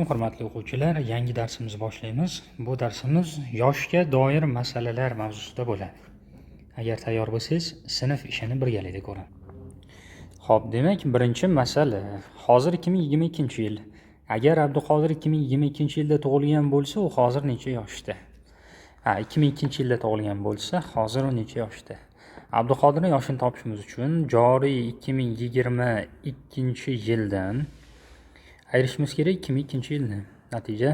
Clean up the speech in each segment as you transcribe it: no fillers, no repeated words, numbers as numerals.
Hurmatli o'quvchilar, yangi darsimizni boshlaymiz. Bu darsimiz yoshga doir masalalar mavzusida bo'ladi. Agar tayyor bo'lsangiz, sinf ishini birgalikda ko'ramiz. Xo'p, demak, birinchi masala. Hozir 2022-yil. Agar Abduqodir 2022-yilda tug'ilgan bo'lsa, u hozir necha yoshda? 2002-yilda tug'ilgan bo'lsa, hozir u necha yoshda? Abduqodirning yoshini topishimiz uchun joriy 2022-yildan ayirishimiz kerak 2002-yilni. Natija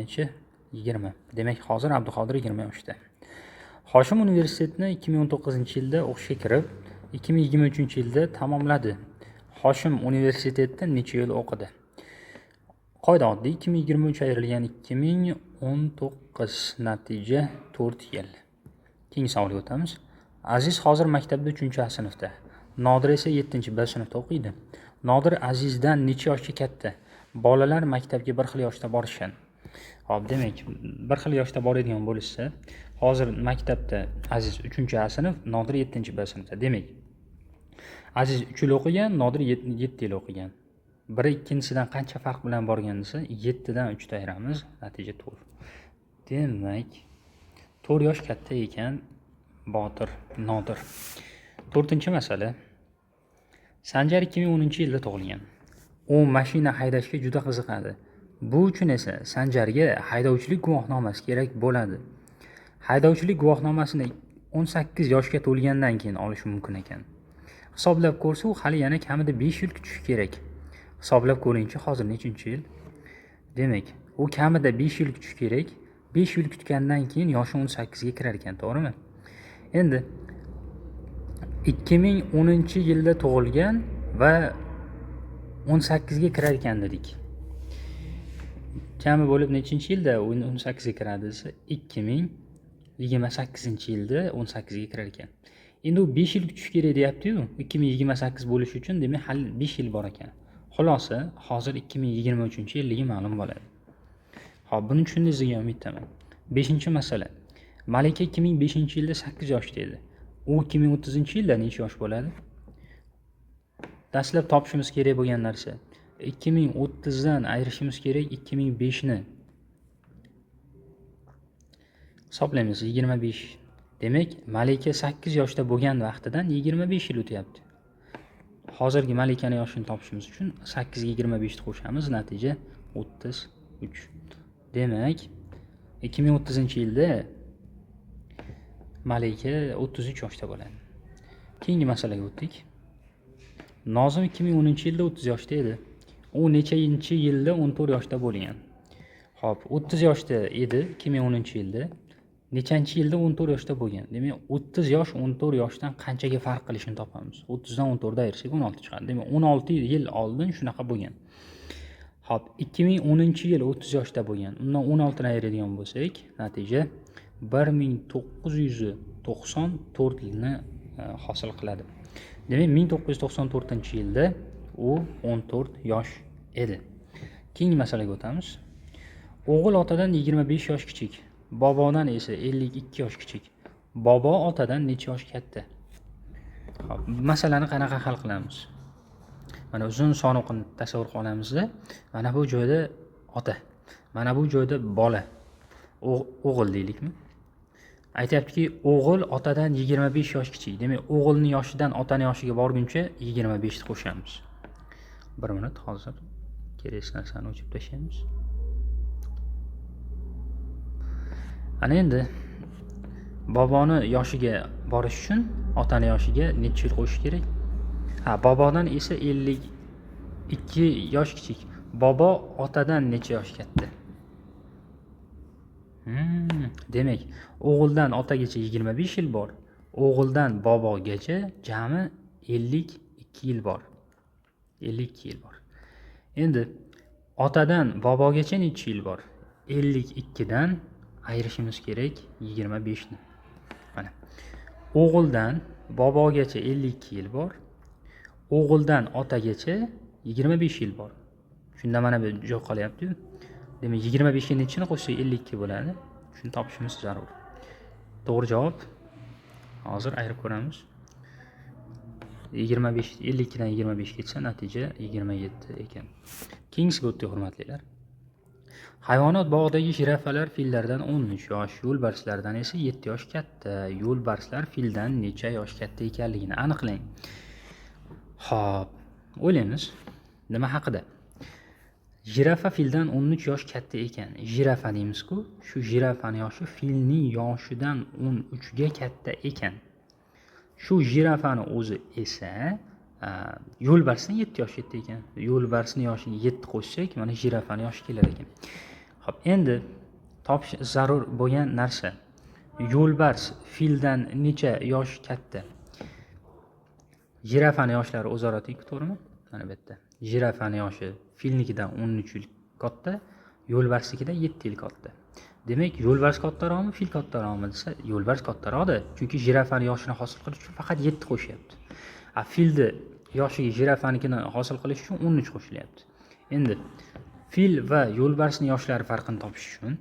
necha? 20. Demak, hozir Abduqodir 20 yoshda. Hoshim universitetni 2019-yilda o'qishga kirib, 2023-yilda tamomladi. Hoshim universitetda necha yil o'qidi? Qoida oddiy, 2023 ayrilgan 2019, natija 4 yil. Keyingi savolga o'tamiz. Aziz hozir maktabda 3-sinfda. Nodir esa 7-B sinfda o'qiydi. Nodir Azizdan necha yoshga katta? Bolalar maktabga bir xil yoshda borishgan. Xo'p, demak, bir xil yoshda boradigan bo'lsa, hozir maktabda Aziz 3-sinf, Nodir 7-B sinfda. Demak, Aziz 3 yil o'qigan, Nodir 7 yil o'qigan. Biri ikkinchisidan qancha farq bilan borgan desa, 7 dan 3 ta ayiramiz, natija 4. Demak, 4 yosh katta ekan Botir, Nodir. 4-masala. Sanjar 2010-yilda tug'ilgan. U mashina haydashga juda qiziqadi. Bu uchun esa Sanjarga haydovchilik guvohnomasi kerak bo'ladi. Haydovchilik guvohnomasini 18 yoshga to'lgandan keyin olish mumkin ekan. Hisoblab ko'rsa, u hali yana kamida 5 yil kutish kerak. Hisoblab ko'ringchi, hozir nechinchi yil? Demak, u kamida 5 yil kutish kerak. 5 yil kutgandan keyin yoshi 18 ga kirar ekan, to'g'rimi? Endi 2010-yilda tug'ilgan va 18 ga kirar ekan dedik. Kami bo'lib nechinchi yilda 18 ga kiradi desa, 2028-yilda 18 ga kirar ekan. Endi u 5 yil kutish kerak deyapti-yu, 2028 bo'lish uchun, demak, hali 5 yil bor ekan. Xulosa, hozir 2023-yilligi ma'lum bo'ladi. Xo'p, buni tushundingizga umiddaman. 5-masala. Malika 2005-yilda 8 yoshda edi. U 2030-yilda necha yosh bo'ladi? Dastlab topishimiz kerak bo'lgan narsa. 2030 dan ayirishimiz kerak 2005 ni. Hisoblaymiz, 25. Demak, Malika 8 yoshda bo'lgan vaqtidan 25 yil o'tyapti. Hozirgi Malikani yoshini topishimiz uchun 8 ga 25 ni qo'shamiz, natija 33. Demak, 2030-yilda Malika 33 yoshda bo'ladi. Keyingi masalaga o'tdik. Nozim 2010-yilda 30 yoshda edi. U nechanchi yilda 14 yoshda bo'lgan? Xo'p, 30 yoshda edi 2010-yilda. Nechanchi yilda 14 yoshda bo'lgan? Demak, 30 yosh 14 yoshdan qanchaga farq qilishini topamiz. 30 dan 14 da ayirsak 16 chiqadi. Demak, 16 yil oldin shunaqa bo'lgan. Xo'p, 2010-yil 30 yoshda bo'lgan. Undan 16 ni ayiradigan bo'lsak, natija 1994 yilni hosil qiladi. Demak, 1994-yilda u 14 yosh edi. Keyingi masalaga o'tamiz. O'g'il otadan 25 yosh kichik, bobodan esa 52 yosh kichik. Bobo otadan necha yosh katta? Xo'p, masalani qanaqa hal qilamiz? Mana uzun soniqni tasavvur qilamizda, mana bu joyda ota, mana bu joyda bola. O'g'il deylikmi? Aytayaptiki, o'g'il otadan 25 yosh kichik. Demak, o'g'ilning yoshidan otaning yoshiga borguncha 25 ni qo'shamiz. 1 minut, hozir kerak narsani o'chirib tashlaymiz. Ana endi boboni yoshiga borish uchun otaning yoshiga necha yil qo'shish kerak? Bobodan esa 52 yosh kichik. Bobo otadan necha yosh katta? Demak, o'g'ildan otagacha 25 yil bor. O'g'ildan bobogacha jami 52 yil bor. 52 yil bor. Endi otadan bobogacha necha yil bor? 52 dan ayirishimiz kerak 25 ni. Mana. O'g'ildan bobogacha 52 yil bor. O'g'ildan otagacha 25 yil bor. Shunda mana bu joy qolyapti-ku. Demak, 25 ga nechini qo'shsak 52 bo'ladi. Shuni topishimiz zarur. To'g'ri javob hozir ayirib ko'ramiz. 25, 52 dan 25 ketsa natija 27 ekan. Keyingisiga o'tdik, hurmatlilar. Hayvonot bog'idagi jirafalar fillardan 13 yosh, yo'lbarslardan esa 7 yosh katta. Yo'lbarslar fildan necha yosh katta ekanligini aniqlang. Xo'p, o'ylaymiz. Nima haqida? Jirafa fildan 13 yosh katta ekan. Jirafa deymiz-ku, shu jirafaning yoshi filning yoshidan 13 ga katta ekan. Shu jirafani o'zi esa yo'lbarsdan 7 yosh katta ekan. Yo'lbarsning yoshiga 7 qo'shsak, mana jirafaning yoshi kelar ekan. Xo'p, endi topish zarur bo'lgan narsa. Yo'lbars fildan necha yosh katta? Jirafaning yoshlari o'zaro teng, to'g'rimi? Mana bu yerda. Jirafaning yoshi filnikidan 13 yil katta, yo'lbarsnikidan 7 yil katta. Demak, yo'lbars kattaroqmi, fil kattaroqmi desa, yo'lbars kattaroqda. Chunki jirafaning yoshini hosil qilish uchun faqat 7 qo'shyapti. Filni yoshiga jirafanikini hosil qilish uchun 13 qo'shilyapti. Endi fil va yo'lbarsning yoshlari farqini topish uchun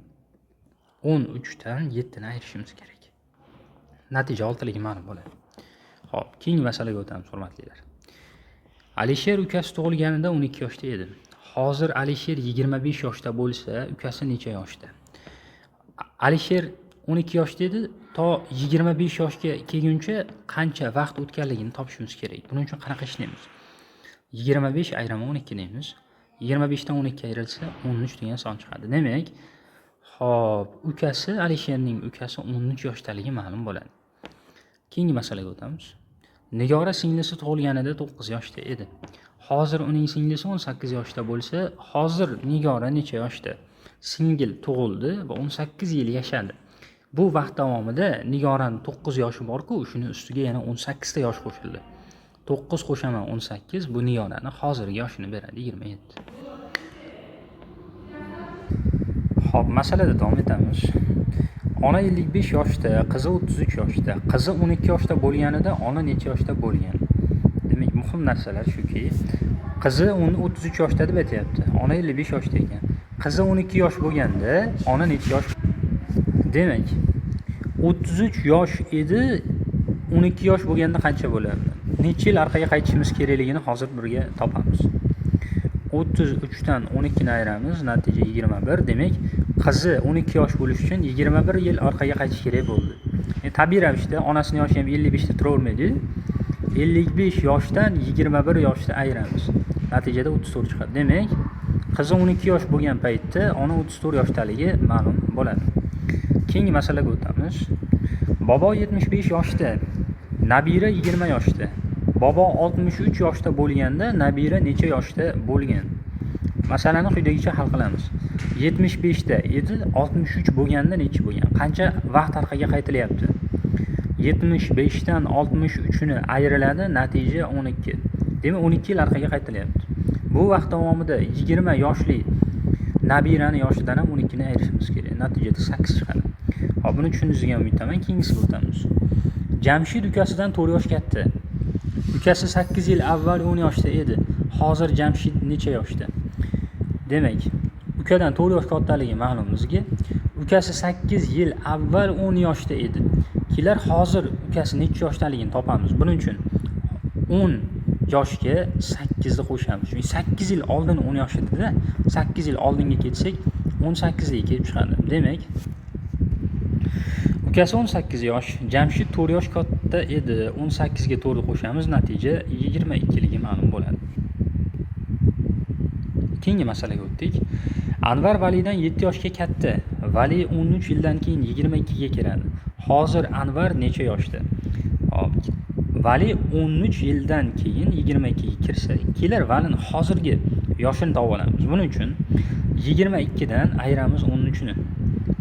13 dan 7 ni ayirishimiz kerak. Natija 6ligi ma'lum bo'ladi. Xo'p, keyingi masalaga o'tamiz, hurmatlilar. Alisher ukasi tug'ilganida 12 yoshda edi. Hozir Alisher 25 yoshda bo'lsa, ukasi necha yoshda? Alisher 12 yoshda edi, to 25 yoshga kelguncha qancha vaqt o'tganligini topishimiz kerak. Buning uchun qanaqa ishlaymiz? 25 ayrama 12 deymiz. 25 dan 12 ayrilsa 13 degan son chiqadi. Demak, xo'p, ukasi Alisherning ukasi 13 yoshdaligi ma'lum bo'ladi. Keyingi masalaga o'tamiz. Nigora singlisi tug'ilganida 9 yoshda edi. Hozir uning singlisi 18 yoshda bo'lsa, hozir Nigora necha yoshda? Singil tug'ildi va 18 yil yashadi. Bu vaqt davomida Nigoraning 9 yoshi bor-ku, shuning ustiga yana 18 ta yosh qo'shildi. 9 qo'shaman 18, bu Nigoraning hozirgi yoshini beradi 27. Xo'p, masalada davom etamiz. Ona 55 yoshda, qizi 33 yoshda. Qizi 12 yoshda bo'lganida ona necha yoshda bo'lgan? Demak, muhim narsalar shuki, qizi 33 yoshda deb aytayapti. Ona 55 yoshda ekan. Qizi 12 yosh bo'lganda, ona necha yosh? Demak, 33 yosh edi, 12 yosh bo'lganda qancha bo'lardi? Necha yil orqaga qaytishimiz kerakligini hozir birga topamiz. 33 dan 12 ni ayiramiz, natija 21. Demak, qizi 12 yosh bo'lish uchun 21 yil orqaga qaytish kerak bo'ldi. Tabiiy ravishda onasining yoshi ham 55 da turavermaydi. 55 yoshdan 21 yoshda ayiramiz. Natijada 34 chiqadi. Demak, qizi 12 yosh bo'lgan paytda ona 34 yoshdaligi ma'lum bo'ladi. Keyingi masalaga o'tamiz. Bobo 75 yoshda, nabira 20 yoshda. Bobo 63 yoshda bo'lganda nabira necha yoshda bo'lgan? Masalani quyidagicha hal qilamiz. 75 da edi, 63 bo'lganda necha bo'lgan? Qancha vaqt orqaga qaytilyapti? 75 dan 63 ni ayriladi, natija 12. Demak, 12 yil orqaga qaytilyapti. Bu vaqt davomida 20 yoshli nabirani yoshidan ham 12 ni ayirishimiz kerak. Natijada 8 chiqadi. Xo'p, buni tushundingizga umidaman. Keyingisiga o'tamiz. Jamshid ukasidan 4 yosh katta. Ukasi 8 yil avval 10 yoshda edi. Hozir Jamshid necha yoshda? Demak, ukadan 4 yosh kattaligi ma'lum bizga. Ukasi 8 yil avval 10 yoshda edi. Kelar hozir ukasi necha yoshdaligini topamiz. Buning uchun 10 yoshga 8 ni qo'shamiz. Chunki 8 yil oldin 10 yosh edi-da, 8 yil oldinga ketsak 18 ga kelib chiqadi. Demak, ukasi 18 yosh, Jamshid 4 yosh katta edi. 18 ga 4 qo'shamiz, natija 22 ligi ma'lum bo'ladi. Keyingi masalaga o'tdik. Anvar Validan 7 yoshga katta. Vali 13 yildan keyin 22 ga kiradi. Hozir Anvar necha yoshda? Hop. Vali 13 yildan keyin 22 ga kirsa, kelar Valining hozirgi yoshini topib olamiz. Buning uchun 22 dan ayiramiz 13 ni.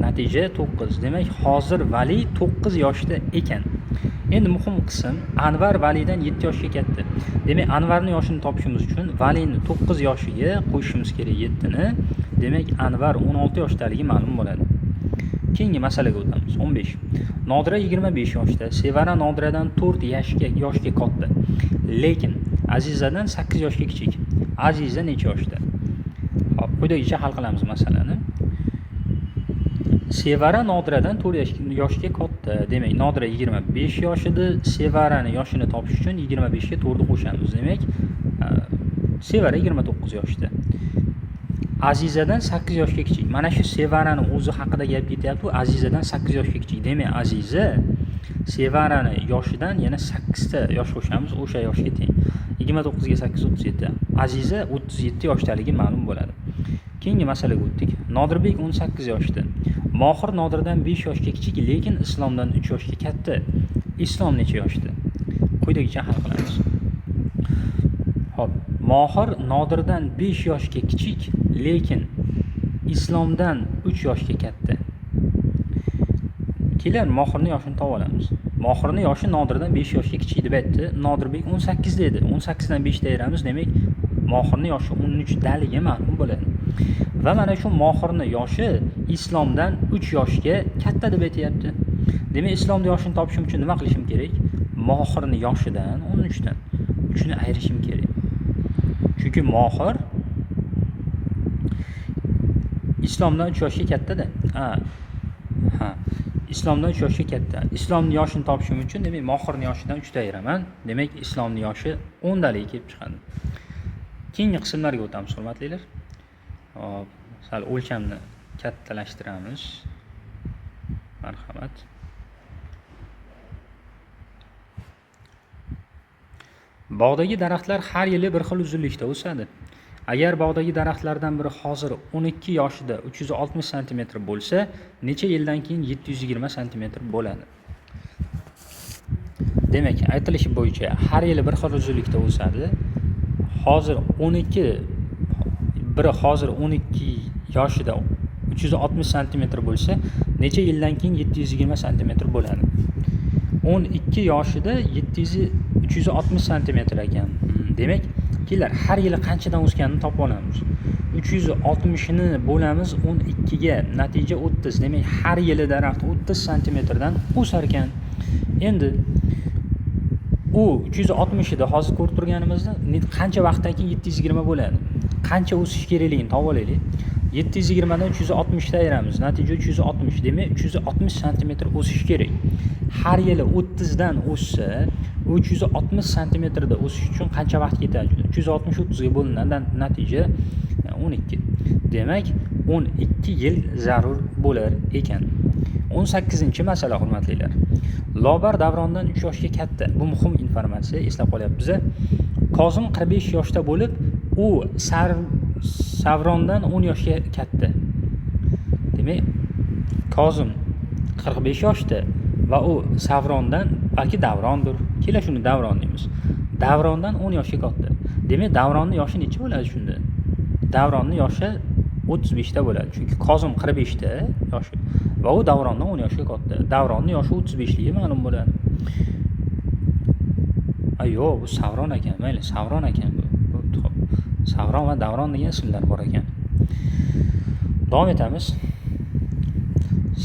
Natija 9. Demak, hozir Vali 9 yoshda ekan. Endi muhim qism, Anvar Validan 7 yoshga katta. Demak, Anvarning yoshini topishimiz uchun Valining 9 yoshiga qo'shishimiz kerak 7 ni. Demak, Anvar 16 yoshdaligi ma'lum bo'ladi. Keyingi masalaga o'tamiz. 15. Nodira 25 yoshda, Sevara Nodiradan 4 yoshga katta. Lekin Azizadan 8 yoshga kichik. Aziza necha yoshda? Hop, quyidagicha hal qilamiz masalani. Sevara Nodiradan 4 yoshga katta. Demak, Nodira 25 yosh edi. Sevarani yoshini topish uchun 25 ga 4 ni qo'shamiz. Demak, Sevara 29 yoshda. Azizadan 8 yoshga kichik. Mana shu Sevarani o'zi haqida gap ketyapti. U Azizadan 8 yoshga kichik. Demak, Aziza Sevarani yoshidan yana 8 ta yosh qo'shamiz, o'sha yoshga teng. 29 ga 8 37. Aziza 37 yoshdaligi ma'lum bo'ladi. Keyingi masalaga o'tdik. Nodirbek 18 yoshda. Mohir Nodirdan 5 yoshga kichik, lekin Islomdan 3 yoshga katta. Islom necha yoshda? Quyidagicha hal qilamiz. Xo'p, Mohir Nodirdan 5 yoshga kichik, lekin Islomdan 3 yoshga katta. Kelar Mohirning yoshini topib olamiz. Mohirning yoshi Nodirdan 5 yoshga kichik deb aytdi. Nodirbek 18 dedi. 18 dan 5 ayiramiz, demak Mohirning yoshi 13 daligi ma'lum bo'ladi. Va mana shu Mohirning yoshi Islomdan 3 yoshga katta deb aytayapti. Demak, Islomning yoshini topishim uchun nima qilishim kerak? Mohirning yoshidan 13 dan 3 ni ayirishim kerak. Chunki Mohir Islomdan 3 yoshga katta-da. Islomdan 3 yoshga katta. Islomning yoshini topishim uchun demak Mohirning yoshidan 3 ta ayiraman. Demak, Islomning yoshi 10 daliga kelib chiqadi. Keyingi qismlarga o'tamiz, hurmatlilar. Hop, sal o'lchamni kattalashtiramiz. Marhamat. Bog'dagi daraxtlar har yili bir xil uzunlikda o'sadi. Agar bog'dagi daraxtlardan biri hozir 12 yoshida 360 cm bo'lsa, necha yildan keyin 720 cm bo'ladi? Demak, aytilishi bo'yicha har yili bir xil uzunlikda o'sadi. Hozir 12 yoshida 360 cm bo'lsa, necha yildan keyin 720 cm bo'ladi? 12 yoshida 360 cm ekan. Demak, kelar har yili qanchadan o'sganini topib olamiz. 360 ni bo'lamiz 12 ga, natija 30. Demak, har yili daraxt 30 cm dan o'sar ekan. Endi u 360 ida hozir ko'rib turganimizda qancha vaqtdan keyin 720 bo'ladi? Qancha o'sish kerakligini topib olaylik. 720 dan 360 ta ayiramiz. Natija 360. Demak, 360 cm o'sish kerak. Har yili 30 dan o'ssa, 360 cm da o'sish uchun qancha vaqt ketadi? 360 30 ga bo'linadi, natija 12. Demak, 12 yil zarur bo'lar ekan. 18-masala, hurmatlilar. Lobar Davrondan 3 yoshga katta. Bu muhim informatsiya, eslab qolyapmiz. Kozim 45 yoshda bo'lib, u Savrondan 10 yoshga katta. Demak, Kozim 45 yoshda va u Savrondan, balki Davrondir. Kelar shuni Davron deymiz. Davrondan 10 yoshga katta. Demak, Davronning yoshi necha bo'ladi shunda? Davronning yoshi 35 ta bo'ladi. Chunki Kozim 45 ta yoshi va u Davrondan 10 yoshga katta. Davronning yoshi 35 ligi ma'lum bo'ladi. Ayo, bu Savron ekan. Mayli, Savron ekan bu. Savron va Davron degan ismlar bor ekan. Davom etamiz.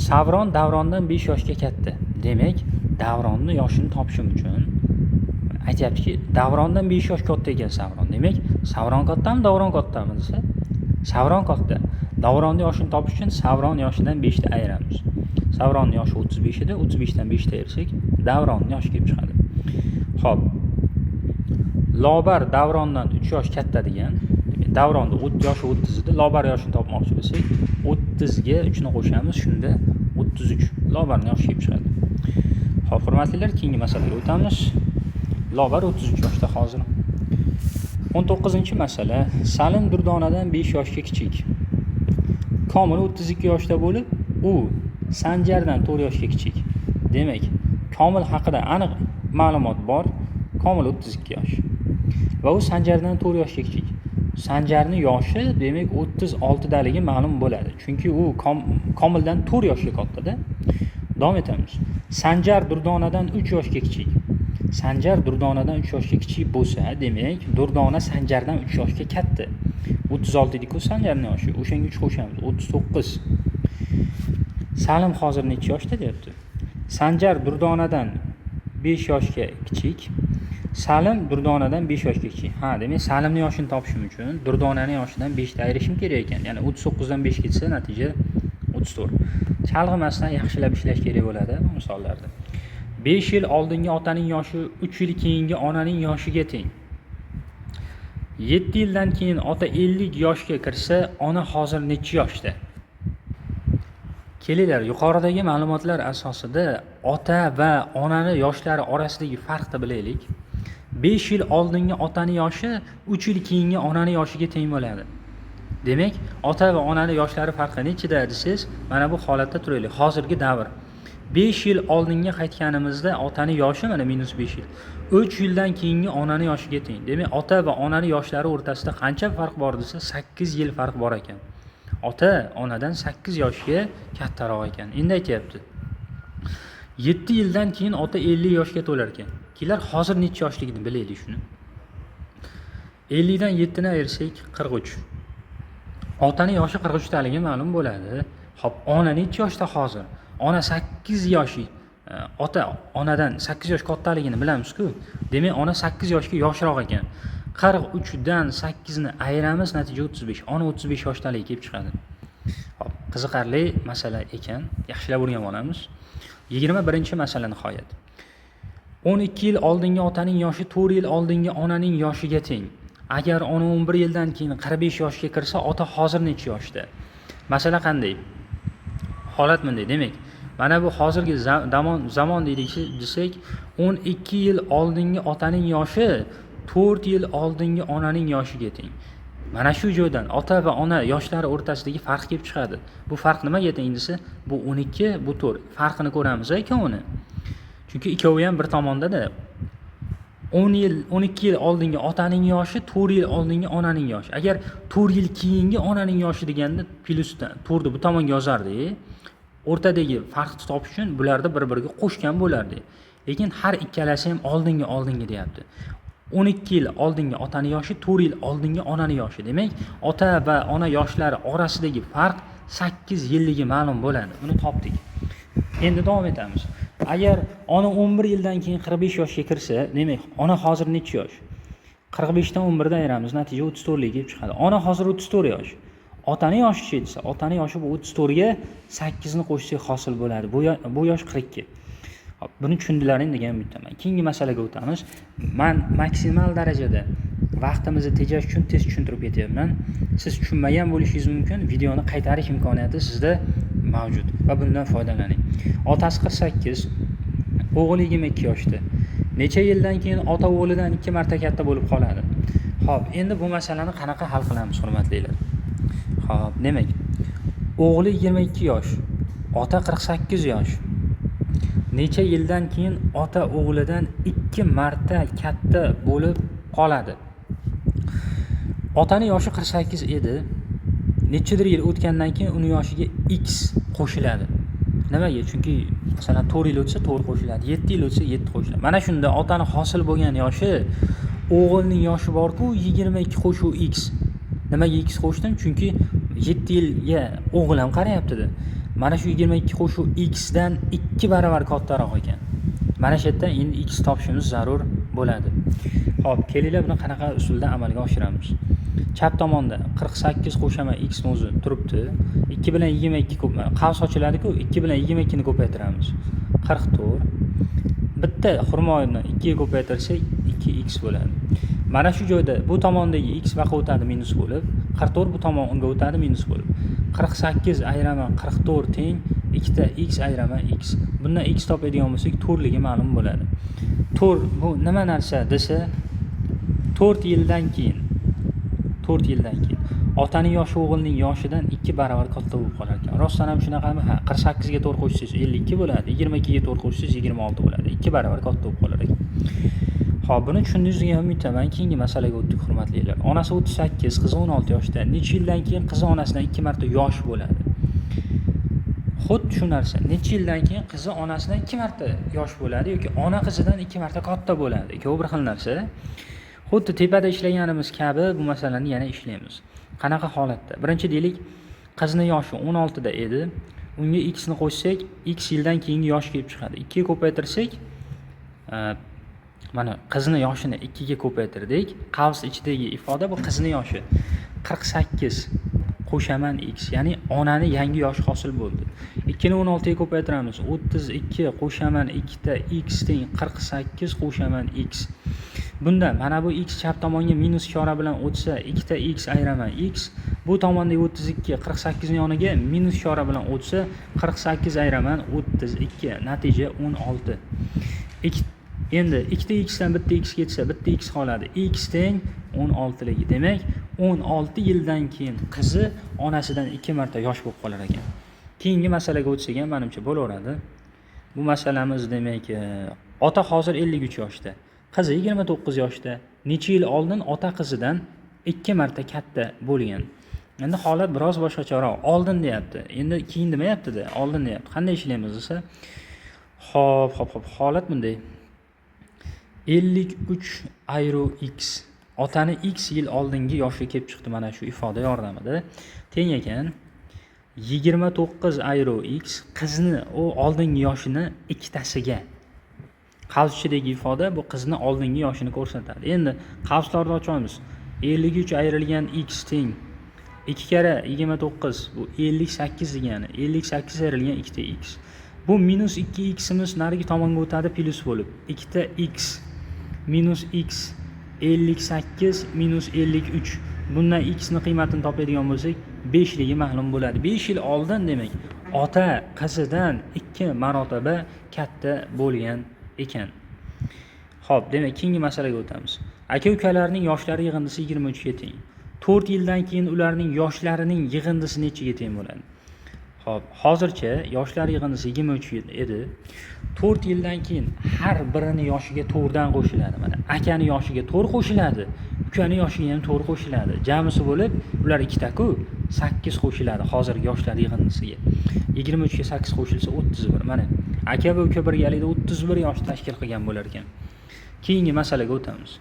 Savron Davrondan 5 yoshga katta. Demak, Davronning yoshini topishim uchun aytayaptiki, Davrondan 5 yosh katta ekan Savron. Demak, Savron kattami, Davron kattami desa, Savron katta. Davronning yoshini topish uchun Savron yoshidan 5 ta ayiramiz. Savronning yoshi 35 edi, 35 dan 5 ta ayirsak, Davronning yoshi kelib chiqadi. Xo'p. Lobar Davrondan 3 yosh katta degan. Davronning yoshi 30 edi, Lobar yoshini topmoqchi bo'lsak, 30 ga 3 ni qo'shamiz, shunda 33. Lobarning yoshi kelib chiqadi. Xo'p, hurmatlilar, keyingi masalaga o'tamiz. Lobar 33 yoshda hozir. 19-masala. Salim Durdonadan 5 yoshga kichik. Komil 32 yoshda bo'lib, u Sanjardan 4 yoshga kichik. Demak, Komil haqida aniq ma'lumot bor. Komil 32 yosh. Va u Sanjardan 4 yoshga kichik. Sanjarning yoshi demak 36 daligi ma'lum bo'ladi. Chunki u Komildan 4 yoshga katta-da. Davom etamiz. Sanjar Durdonadan 3 yoshga kichik. Sanjar Durdonadan 3 yoshga kichik bo'lsa, demak, Durdona Sanjardan 3 yoshga katta. 36 edi-ku Sanjarning yoshi. O'shanga 3 qo'shamiz, 39. Salim hozir necha yoshda deyapti? Sanjar Durdonadan 5 yoshga kichik. Salim Durdonadan 5 yoshga kichik. Demak, Salimning yoshini topishim uchun Durdonaning yoshidan 5 ta ayirishim kerak ekan. Ya'ni 39 dan 5 ketsa, natija 34. Chalg'imasdan yaxshilab ishlash kerak bo'ladi bu misollarda. 5 yil oldingi otaning yoshi 3 yil keyingi onaning yoshiga teng. 7 yildan keyin ota 50 yoshga kirsa, ona hozir necha yoshda? Kelinglar, yuqoridagi ma'lumotlar asosida ota va onani yoshlari orasidagi farqni bilaylik. 5 yil oldingi otani yoshi 3 yil keyingi onani yoshiga teng bo'ladi. Demak, ota va onani yoshlari farqi nechida desangiz, mana bu holatda turaylik. Hozirgi davr. 5 yil oldinga qaytganimizda otani yoshi mana -5 yil. 3 yildan keyingi onani yoshiga teng. Demak, ota va onani yoshlari o'rtasida qancha farq bor desa, 8 yil farq bor ekan. Ota onadan 8 yoshga kattaroq ekan. Endi aytayapti. 7 yildan keyin ota 50 yoshga to'lar ekan. Kelar hozir necha yoshligini bilaylik shuni. 50 dan 7 ni ayirsak 43. Otaning yoshi 43 daligi ma'lum bo'ladi. Xo'p, ona necha yoshda hozir? Ona 8 yoshi. Ota onadan 8 yosh kattaligini bilamiz-ku. Demak, ona 8 yoshga yoshroq ekan. 43 dan 8 ni ayiramiz, natija 35. Ona 35 yoshdalig kelib chiqadi. Xo'p, qiziqarli masala ekan. Yaxshilab o'rganib olamiz. 21-masala nihoyat. 12 yil oldingi otaning yoshi 4 yil oldingi onaning yoshiga teng. Agar ona 11 yildan keyin 45 yoshga kirsa, ota hozir necha yoshda? Masala qanday? Holat bunday. Demak, mana bu hozirgi zamon desak, 12 yil oldingi otaning yoshi 4 yil oldingi onaning yoshiga teng. Mana shu joydan ota va ona yoshlari o'rtasidagi farq kelib chiqadi. Bu farq nimaga teng desa, bu 12, bu 4. Farqini ko'ramiz ikkovini. Chunki ikkovi ham bir tomonda-da. 12 yil oldingi otaning yoshi 4 yil oldingi onaning yoshi. Agar 4 yil keyingi onaning yoshi deganda plyusdan 4 ni bu tomonga yozardik. O'rtadagi farqni topish uchun bularni bir-biriga qo'shgan bo'lardi. Lekin har ikkalasi ham oldingi deyapti. 12 yil oldingi otaning yoshi 4 yil oldingi onaning yoshi. Demak, ota va ona yoshlari orasidagi farq 8 yilligi ma'lum bo'ladi. Buni topdik. Endi davom etamiz. Agar ona 11 yildan keyin 45 yoshga kirsa, demak, ona hozir necha yosh? 45 dan 11 dan ayiramiz, natija 34 lik kelib chiqadi. Ona hozir 34 yosh. Otaning yoshi desa, otaning yoshi bu 34 ga 8 ni qo'shsak hosil bo'ladi. Bu yosh 42. Hop, buni tushundilaring degan umiddaman. Keyingi masalaga o'tamiz. Men maksimal darajada vaqtimizni tejash uchun tez tushuntirib ketyapman. Siz tushunmagan bo'lishingiz mumkin. Videoni qaytarish imkoniyati sizda mavjud va bundan foydalaning. Otasi 48, o'g'li 22 yoshda. Necha yildan keyin ota o'g'lidan 2 marta katta bo'lib qoladi? Xo'p, endi bu masalani qanaqa hal qilamiz, hurmatlilar? Xo'p, demak, o'g'li 22 yosh, ota 48 yosh. Necha yildan keyin ota o'g'lidan 2 marta katta bo'lib qoladi? Otaning yoshi 48 edi. Nechadir yil o'tgandan keyin uning yoshiga x qo'shiladi. Nimaga? Chunki masalan 4 yil o'tsa 4 qo'shiladi, 7 yil o'tsa 7 qo'shiladi. Mana shunda otaning hosil bo'lgan yoshi o'g'ilning yoshi bor-ku 22 qo'shuv x. Nimaga x qo'shdim? Chunki 7 yilga o'g'il ham qarayapti-da. Mana shu 22 qo'shuv x dan 2 barobar kattaroq ekan. Mana shu yerda endi x topishimiz zarur bo'ladi. Xo'p, kelinglar buni qanaqa usulda amalga oshiramiz. Chap tomonda 48 qo'shama x o'zi turibdi. 2 bilan 22 ko'p. Qavs ochiladi-ku, 2 bilan 22 ni ko'paytiramiz. 44. Bitta xurmoyni 2 ga ko'paytirsak 2x bo'ladi. Mana shu joyda bu tomondagi x vaqa o'tadi minus bo'lib, 44 bu tomonga o'tadi minus bo'lib. 48 ayiraman 44 teng 2 ta x ayiraman x. Bundan x topadigan bo'lsak 4 ligi ma'lum bo'ladi. 4 bu nima narsa desa, 4 yildan keyin otaning yoshi o'g'ilning yoshidan 2 barobar katta bo'lib qolar ekan. Rostdan ham shunaqami? Ha, 48 ga 4 qo'shsangiz 52 bo'ladi, 22 ga 4 qo'shsangiz 26 bo'ladi. 2 barobar katta bo'lib qolar ekan. Xo'p, buni tushundingizga umiddaman. Keyingi masalaga o'tdik, hurmatlilar. Onasi 38, qizi 16 yoshda. Necha yildan keyin qizi onasidan 2 marta yosh bo'ladi? Xuddi shu narsa. Necha yildan keyin qizi onasidan 2 marta yosh bo'ladi yoki ona qizidan 2 marta katta bo'ladi? Ikkovi bir xil narsa. Xuddi tepada ishlaganimiz kabi bu masalani yana ishlaymiz. Qanaqa holatda? Birinchi deylik, qizning yoshi 16 da edi. Unga x ni qo'shsak, x yildan keyingi yosh kelib chiqadi. 2 ga ko'paytirsak, mana qizning yoshini 2 ga ko'paytirdik. Qavs ichidagi ifoda bu qizning yoshi. 48 qo'shaman x, ya'ni onani yangi yoshi hosil bo'ldi. 2 ni 16 ga ko'paytiramiz. 32 qo'shaman 2 ta x teng 48 qo'shaman x. Bunda mana bu x chap tomonga minus ishora bilan o'tsa, 2 ta x ayiraman x, bu tomondagi 32 48 ning yoniga minus ishora bilan o'tsa, 48 ayiraman 32, natija 16. Endi 2 ta x dan bitta x ketsa, bitta x qoladi. X teng 16 ligi. Demak, 16 yildan keyin qizi onasidan 2 marta yosh bo'lib qolar ekan. Keyingi masalaga o'tsak ham menimcha bo'laveradi. Bu masalamiz demak, ota hozir 53 yoshda, qizi 29 yoshda. Necha yil oldin ota qizidan 2 marta katta bo'lgan. Endi holat biroz boshqacharoq. Oldin deyapti. Endi keyin demayapti-da, oldin deyapti. Qanday ishlaymiz desa? Xo'p, holat bunday. 53 ayro x. Otani x yil oldingi yoshi kelib chiqdi mana shu ifoda yordamida. Teng ekan 29 ayro x qizni u oldingi yoshini ikkitasiga. Qavs-ichidagi ifoda bu qizni oldingi yoshini ko'rsatadi. Endi qavslarni ochamiz. 53 ayrilgan x teng 2 kara 29 bu 58 degani. 58 ayrilgan 2 ta x. Bu minus 2x imiz narigi tomonga o'tadi plus bo'lib. 2 ta x minus x 58 minus 53. Bundan x ni qiymatini topadigan bo'lsak, 5 ligi ma'lum bo'ladi. 5 yil oldin demak, ota qizidan 2 marotaba katta bo'lgan ekan. Xo'p, demak, keyingi masalaga o'tamiz. Aka-ukalarning yoshlari yig'indisi 23 ga teng. 4 yildan keyin ularning yoshlarining yig'indisi nechaga teng bo'ladi? Xo'p, hozircha yoshlar yig'indisi 23 yil edi. 4 yildan keyin har birini yoshiga 4 dan qo'shiladi. Mana akani yoshiga 4 qo'shiladi, ukani yoshiga ham 4 qo'shiladi. Jamisi bo'lib ular ikkita-ku 8 qo'shiladi hozirgi yoshlar yig'indisiga. 23 ga 8 qo'shilsa 31. Mana aka va uka birgalikda 31 yosh tashkil qilgan bo'lar ekan. Keyingi masalaga o'tamiz.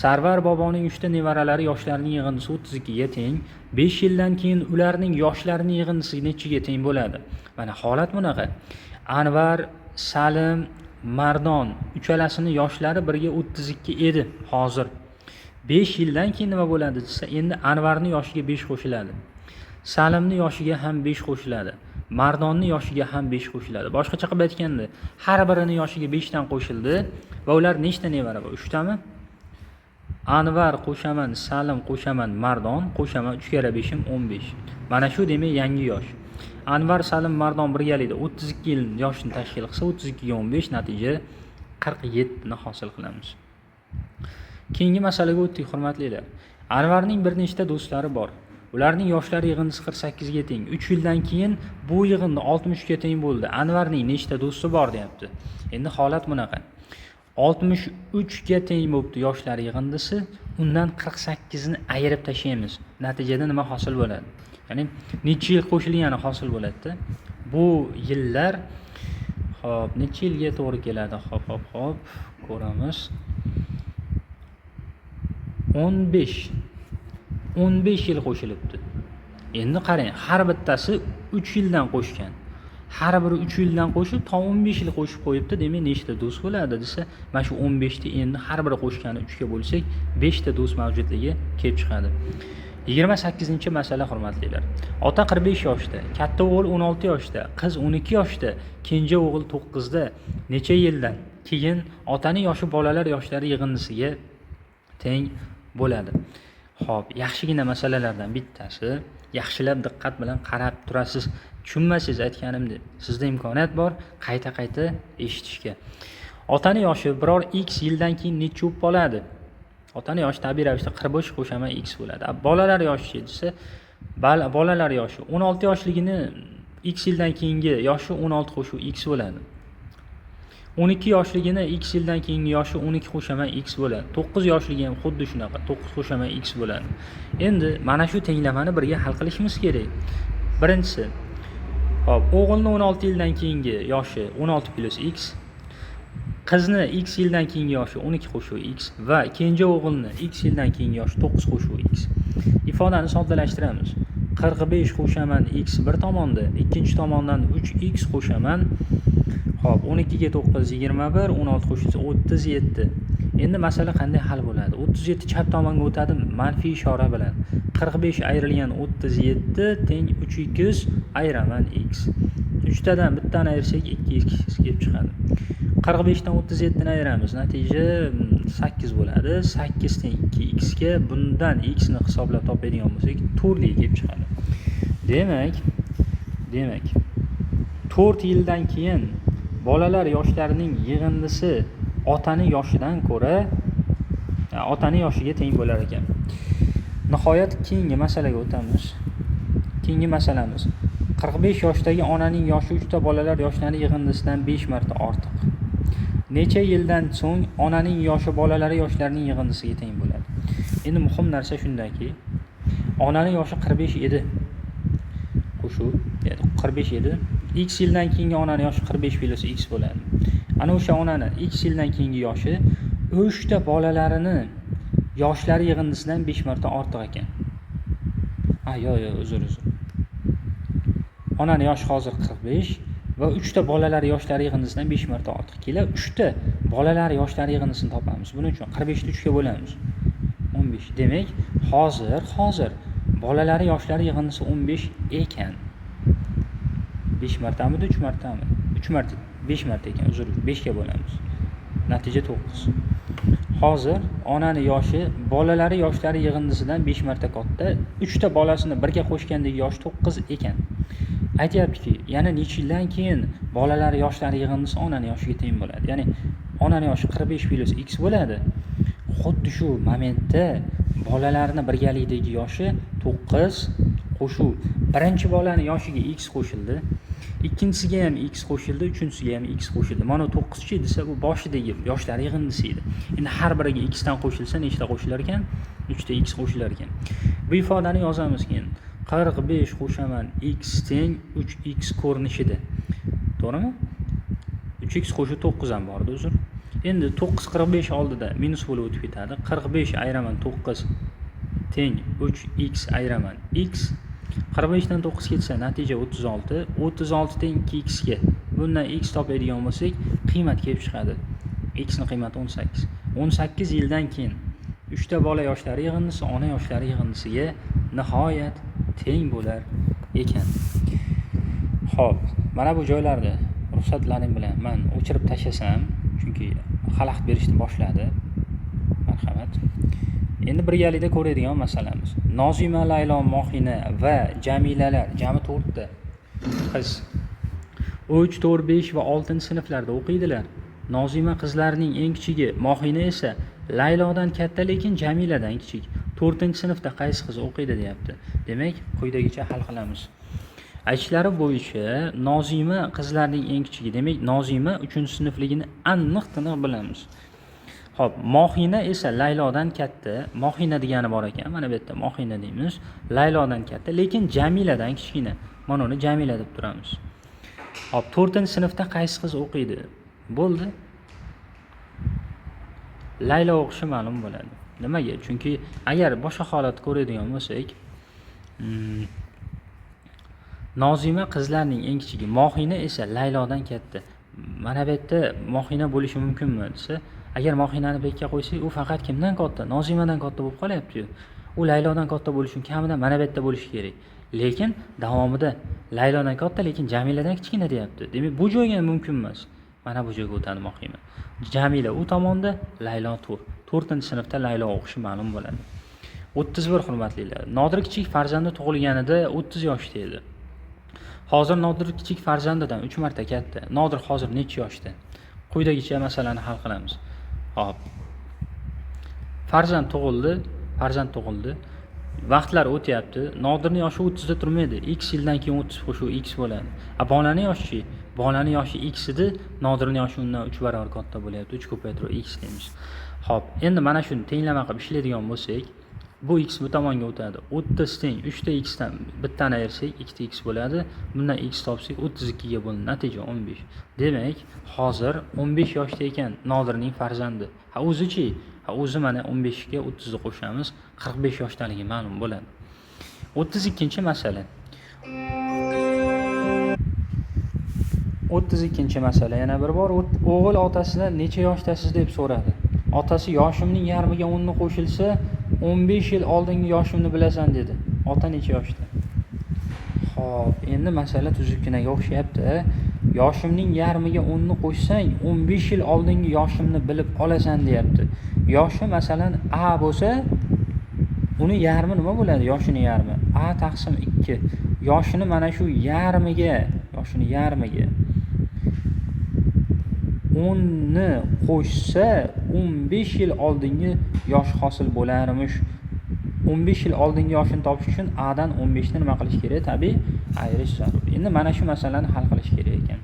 Sarvar boboning 3 ta nevaralari yoshlarining yig'indisi 32 ga teng. 5 yildan keyin ularning yoshlarining yig'indisi nechaga teng bo'ladi? Mana holat bunaqa. Anvar, Salim, Mardon uchalasini yoshlari birga 32 edi hozir. 5 yildan keyin nima bo'ladi desa, endi Anvarning yoshiga 5 qo'shiladi. Salimning yoshiga ham 5 qo'shiladi. Mardonning yoshiga ham 5 qo'shiladi. Boshqacha qilib aytganda, har birining yoshiga 5 dan qo'shildi va ular nechta nevara bor? 3 tami? Anvar qo'shaman, Salim qo'shaman, Mardon qo'shaman 3 kara 5 15. Mana shu demak yangi yosh. Anvar, Salim, Mardon birgalikda 32 yil yoshni tashkil qilsa, 32 ga 15 natija 47 ni hosil qilamiz. Keyingi masalaga o'tdik, hurmatlilar. Anvarning bir nechta do'stlari bor. Ularning yoshlari yig'indisi 48 ga teng. 3 yildan keyin bu yig'indi 60 ga teng bo'ldi. Anvarning nechta do'sti bor deyapti. Endi holat bunaqa. 63 ga teng bo'libdi yoshlar yig'indisi, undan 48 ni ayirib tashlaymiz. Natijada nima hosil bo'ladi? Ya'ni necha yil qo'shilgani hosil bo'ladi-da. Bu yillar hop necha yilga to'g'ri keladi? Hop ko'ramiz. 15 yil qo'shilibdi. Endi qarang, har bittasi 3 yildan qo'shgan. Har biri 3 yildan qo'shib, to 15 yil qo'shib qo'yibdi. Demak, nechta do'st bo'ladi desa, mana shu 15 ta endi har biri qo'shgani 3 ga bo'lsak, 5 ta do'st mavjudligi kelib chiqadi. 28-masala, hurmatlilar. Ota 45 yoshda, katta o'g'il 16 yoshda, qiz 12 yoshda, kenja o'g'il 9 da necha yildan keyin otaning yoshi bolalar yoshlari yig'indisiga teng bo'ladi. Xo'p, yaxshigina masalalardan bittasi, yaxshilab diqqat bilan qarab turasiz. Tushunmasiz aytganimni. Sizda imkoniyat bor qayta eshitishga. Otaning yoshi biror x yildan keyin necha bo'ladi? Otaning yoshi tabiiy ravishda 45 qo'shaman x bo'ladi. Bolalar yoshi desa, bolalar yoshi 16 yoshligini x yildan keyingi yoshi 16 qo'shuv x bo'ladi. 12 yoshligini x yildan keyingi yoshi 12 qo'shaman x bo'ladi. 9 yoshligini ham xuddi shunaqa 9 qo'shaman x bo'ladi. Endi mana shu tenglamani birga hal qilishimiz kerak. Birinchisi, hop, o'g'ilni 16 yildan keyingi yoshi 16 plus x, qizni x yildan keyingi yoshi 12 qo'shuv x va kenja o'g'ilni x yildan keyingi yoshi 9 qo'shuv x. Ifodani soddalashtiramiz. 45 qo'shaman x bir tomonda, ikkinchi tomondan 3x qo'shaman. Hop, 12 ga 9 21, 16 qo'shilsa 37. Endi masala qanday hal bo'ladi? 37 chap tomonga o'tadi manfiy ishora bilan. 45 ayrilgan 37 teng 3x ayiraman x. 3 tadan bittani ayirsak 2x kelib chiqadi. 45 dan 37 ni ayiramiz. Natija 8 bo'ladi. 8 teng 2x ga bundan x ni hisoblab topadigan bo'lsak 4 kelib chiqadi. Demak 4 yildan keyin bolalar yoshlarining yig'indisi otani yoshidan ko'ra otani yoshiga teng bo'lar ekan. Nihoyat keyingi masalaga o'tamiz. Keyingi masalamiz 45 yoshdagi onaning yoshi 3 ta bolalar yoshlari yig'indisidan 5 marta ortiq. Necha yildan so'ng onaning yoshi bolalari yoshlarining yig'indisiga teng bo'ladi. Endi muhim narsa shundaki, onaning yoshi 45 edi. Qo'shuv, 45 edi. X yildan keyingi onaning yoshi 45 plus x bo'ladi. Ana o'sha onani x yildan keyingi yoshi o'shta bolalarini yoshlari yig'indisidan 5 marta ortiq ekan. Uzr. Onaning yoshi hozir 45 va 3 ta bolalari yoshlari yig'indisidan 5 marta ortiq. Kelar 3 ta bolalari yoshlari yig'indisini topamiz. Buning uchun 45 ni 3 ga bo'lamiz. 15. Demak, hozir bolalari yoshlari yig'indisi 15 ekan. 5 martami, 3 martami? 3 marta, 5 marta ekan. Uzr, 5 ga bo'lamiz. Natija 9. Hozir onani yoshi bolalari yoshlari yig'indisidan 5 marta katta. 3 ta bolasini birga qo'shgandagi yosh 9 ekan. Aytayaptiki, yana necha yildan keyin bolalari yoshlari yig'indisi onani yoshiga teng bo'ladi. Ya'ni onani yoshi 45 plus x bo'ladi. Xuddi shu momentda bolalarning birgalikdagi yoshi 9 qo'shuv. Birinchi bolaning yoshiga x qo'shildi. Ikkinchisiga ham x qo'shildi, uchinchisiga ham x qo'shildi. Mana 9chi desa bu boshidagi yoshlar yig'indisi edi. Endi har biriga x dan qo'shilsa nechta qo'shilar ekan? 3 ta x qo'shilar ekan. Bu ifodani yozamiz keyin. 45 qo'shaman x teng 3x ko'rinishida. To'g'rimi? 3x qo'shib 9 ham bordi, uzr. Endi 9 45 oldida minus bo'lib o'tib ketadi. 45 ayiraman 9 teng 3x ayiraman x. 45 dan 9 ketsa natija 36. 36 teng 2x ga. Bundan x topadigan bo'lsak, qiymat kelib chiqadi. X ning qiymati 18. 18 yildan keyin 3 ta bola yoshlari yig'indisi ona yoshlari yig'indisiga nihoyat teng bo'lar ekan. Xo'p, mana bu joylarda ruxsatlaring bilan men o'chirib tashlasam, chunki xalaqit berishni boshladi. Marhamat. Endi birgalikda ko'radigan masalamiz. Nozima, Laylo, Mohina va Jamilalar jami 4 ta qiz 3, 4, 5 va 6-sinflarda o'qiydilar. Nozima qizlarining eng kichigi, Mohina esa Laylodan katta lekin Jamiladan kichik. 4-sinfda qaysi qiz o'qiydi deyapti. Demak, quyidagicha hal qilamiz. Aytishlari bo'yicha Nozima qizlarning eng kichigi. Demak, Nozima 3-sinfligini aniq-tiniq bilamiz. Xo'p, Mohina esa Laylodan katta. Mohina degani bor ekan. Mana bu yerda Mohina deymiz. Laylodan katta, lekin Jamiladan kichkina. Mana uni Jamila deb turamiz. Xo'p, 4-sinfda qaysi qiz o'qiydi? Bo'ldi. Laylo o'qishi ma'lum bo'ladi. Nimaga? Chunki agar boshqa holat ko'radigan bo'lsak, Nozima qizlarning eng kichigi, Mohina esa Laylodan katta. Mana bu yerda Mohina bo'lishi mumkinmi desa, agar Mohinani bekka qo'ysak, u faqat kimdan katta? Nozimadan katta bo'lib qolyapti-ku. U Laylodan katta bo'lishi uchun kamidan mana bu yerda bo'lishi kerak. Lekin davomida Laylodan katta, lekin Jamiladan kichkina deyapti. Demak, bu joyga ham mumkin emas. Mana bu joyga o'tadi Mohina. Jamila u tomonda, Laylo 4-sinfda Laylo o'qishi ma'lum bo'ladi. 31 hurmatlilar. Nodir kichik farzandi tug'ilganida 30 yoshda edi. Hozir Nodir kichik farzandidan 3 marta katta. Nodir hozir necha yoshda? Quyidagicha masalani hal qilamiz. Hop. Farzand tug'ildi. Vaqtlar o'tyapti. Nodirning yoshi 30 da turmaydi. X yildan keyin 30 qo'shuv x bo'ladi. Bolaning yoshi Bolaning yoshi x edi, Nodirning yoshi undan 3 barobar katta bo'lyapti. 3 ko'paytirib x deymiz. Xo'p, endi mana shuni tenglama qilib ishlaydigan bo'lsak, bu x bu tomonga o'tadi. 30 teng 3 ta x dan bittani ayirsak 2 ta x bo'ladi. Bundan x topsak 32 ga bo'linadi. Natija 15. Demak, hozir 15 yoshda ekan Nodirning farzandi. O'zichi? O'zi mana 15 ga 30 ni qo'shamiz, 45 yoshdaligi ma'lum bo'ladi. 32-masala. 32-masala yana bir bor o'g'il otasidan necha yoshdasiz deb so'radi. Otasi yoshimning yarmiga 10 qo'shilsa, 15 yil oldingi yoshimni bilasan dedi. Ota necha yoshda? Xo'p, endi masala tuzukkinaga o'xshayapti. Yoshimning yarmiga 10 qo'shsang, 15 yil oldingi yoshimni bilib olasan deyapti. Yoshi masalan A bo'lsa, uni yarmi nima bo'ladi? Yoshini yarmi A taqsim 2. Yoshini mana shu yarmiga, 10 ni qo'shsa 15 yil oldingi yosh hosil bo'larmish. 15 yil oldingi yoshini topish uchun A dan 15 ni nima qilish kerak? Tabiiy ayirish zarur. Endi mana shu masalani hal qilish kerak ekan.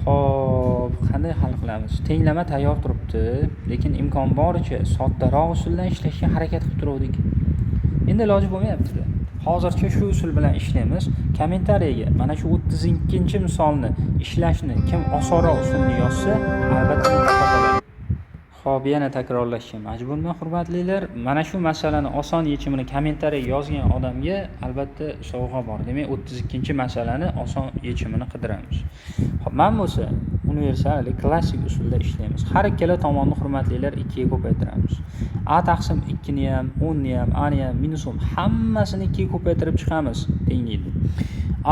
Xo'p, qanday hal qilamiz? Tenglama tayyor turibdi, lekin imkon boricha soddaroq usuldan ishlashga harakat qilib turdik. Endi iloji bo'lmayapti. Hozircha shu usul bilan ishlaymiz. Kommentariyaga mana shu 32-misolni ishlashni kim osonroq usulni yozsa, albatta mukofot. Xo'p, yana takrorlashga majburman, hurmatlilar. Mana shu masalani oson yechimini kommentariyaga yozgan odamga albatta sovg'a bor. Demak, 32-masalani oson yechimini qidiramiz. Xo'p, men bo'lsa universal klassik usulda ishlaymiz. Har ikkala tomonni, hurmatlilar, 2 ga ko'paytiramiz. A taqsim 2 ni ham, 10 ni ham, A ni ham, minus 10 hammasini 2 ga ko'paytirib chiqamiz. Tenglaydi.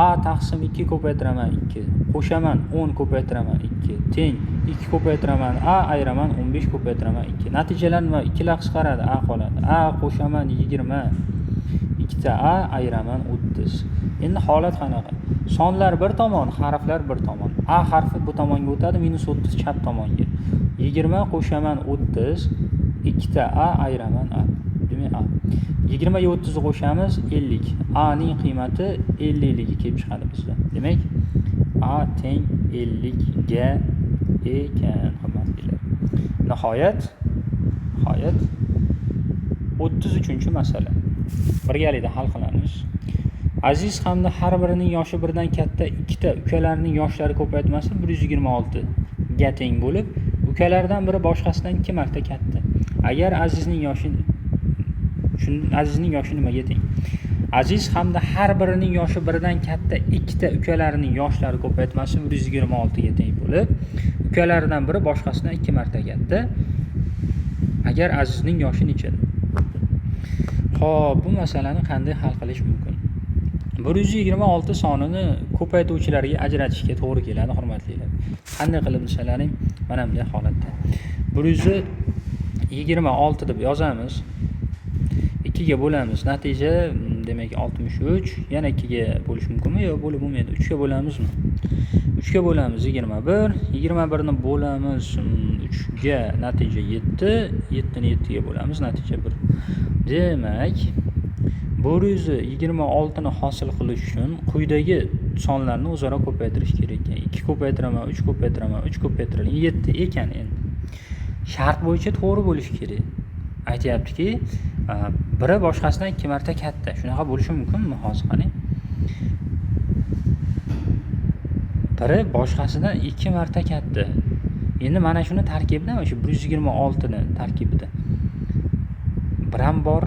A taqsim 2 ko'paytiraman 2. Qo'shaman 10 ko'paytiraman 2. Teng 2 ko'paytiraman A ayiraman 15 ko'paytiraman 2. Natijalar nima? 2 lar qisqaradi, A qoladi. A qo'shaman 20. 2 ta A ayiraman 30. Endi holat qanaqa? Sonlar bir tomon, harflar bir tomon. A harfi bu tomonga o'tadi, minus 30 chap tomonga. 20 qo'shaman 30. 2 ta A ayiraman A. Demak A. 20 ga 30 ni qo'shamiz 50. A ning qiymati 50 ga kelib chiqadi bizda. Demak A teng 50 ga ekan, hurmatlilar. Nihoyat 33-masala. Birgalikda hal qilamiz. Aziz hamda har birining yoshi birdan katta ikkita ukalarining yoshlari ko'paytmasi 126 ga teng bo'lib, ukalardan biri boshqasidan 2 marta katta. Agar Azizning yoshi nimaga teng? Aziz hamda har birining yoshi birdan katta ikkita ukalarining yoshlari ko'paytmasi 126 ga teng bo'lib, ukalaridan biri boshqasidan 2 marta katta. Agar Azizning yoshi nechadir? Xo'p, bu masalani qanday hal qilish mumkin? 126 sonini ko'paytuvchilarga ajratishga to'g'ri keladi, hurmatlilar. Qanday qilib desalaring, mana bunday holatda 126 deb yozamiz. 2 ga bo'lamiz. Natija demak 63. Yana 2 ga bo'lish mumkinmi? Yo'q, bo'lib bo'lmaydi. 3 ga bo'lamizmi? 3 ga bo'lamiz 21. 21 ni bo'lamiz 3 ga, natija 7. 7 ni 7 ga bo'lamiz, natija 1. Demak, 126 ni hosil qilish uchun quyidagi sonlarni o'zaro ko'paytirish kerak ekan. 2 ko'paytiraman, 3 ko'paytiraman, 3 ko'paytirilgan 7 ekan endi. Shart bo'yicha to'g'ri bo'lishi kerak. Aytayaptiki, biri boshqasidan 2 marta katta. Shunaqa bo'lishi mumkinmi hozir qani? Biri boshqasidan 2 marta katta. Endi mana shuni tarkibida, mana shu 126 ni tarkibida bir ham bor.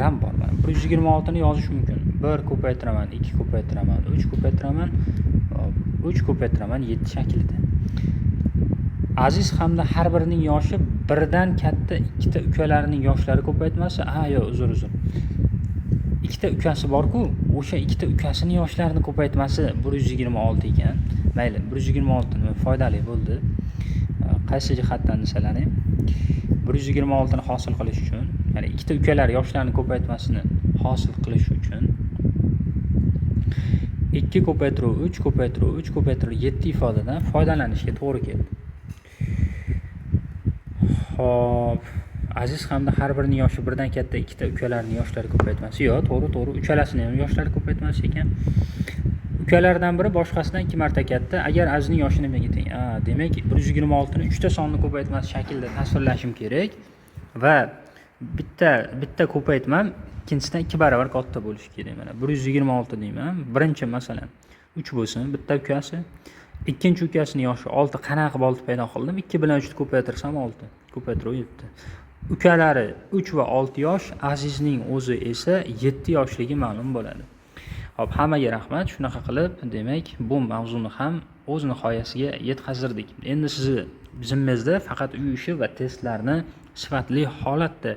Mana 126 ni yozish mumkin. 1 ko'paytiraman, 2 ko'paytiraman, 3 ko'paytiraman, 3 ko'paytiraman 7 shaklida. Aziz hamda har birining yoshi birdan katta ikkita ukalarining yoshlari ko'paytmasi, yo'q, uzr. Ikkita ukasi bor-ku, o'sha ikkita ukasining yoshlarini ko'paytmasi 126 ekan. Mayli, 126 ni foydali bo'ldi. Qaysi jihatdan desalaring, 126 ni hosil qilish uchun, ya'ni ikkita ukalar yoshlarini ko'paytmasini hosil qilish uchun 2 ko'paytiruv 3 ko'paytiruv 3 ko'paytiruv 7 ifodadan foydalanishga to'g'ri keldi. Xo'p, Aziz hamda har birining yoshi birdan katta ikkita ukalarining yoshlari ko'paytmasi. Yo'q, to'g'ri, uchalasining ham yoshlari ko'paytmasi ekan. Ukalardan biri boshqasidan 2 marta katta. Agar Azizning yoshi nimaga teng? Demak, 126 ni 3 ta sonni ko'paytmasi shaklida tasvirlashim kerak va bitta ko'paytmam ikkinchisidan 2 barobar katta bo'lishi kerak. Mana 126 deyman. Birinchi masalan 3 bo'lsin, bitta ukasi. Ikkinchi ukasining yoshi 6. Qanaqa qilib 6 paydo qildim? 2 bilan 3 ni ko'paytirsam 6. Ko'paytiruv 7. Ukalari 3 va 6 yosh, Azizning o'zi esa 7 yoshligi ma'lum bo'ladi. Hop, hammaga rahmat. Shunaqa qilib, demak, bu mavzuni ham o'z nihoyasiga yetkazdirdik. Endi sizni zimmangizda faqat uy ishi va testlarni sifatli holatda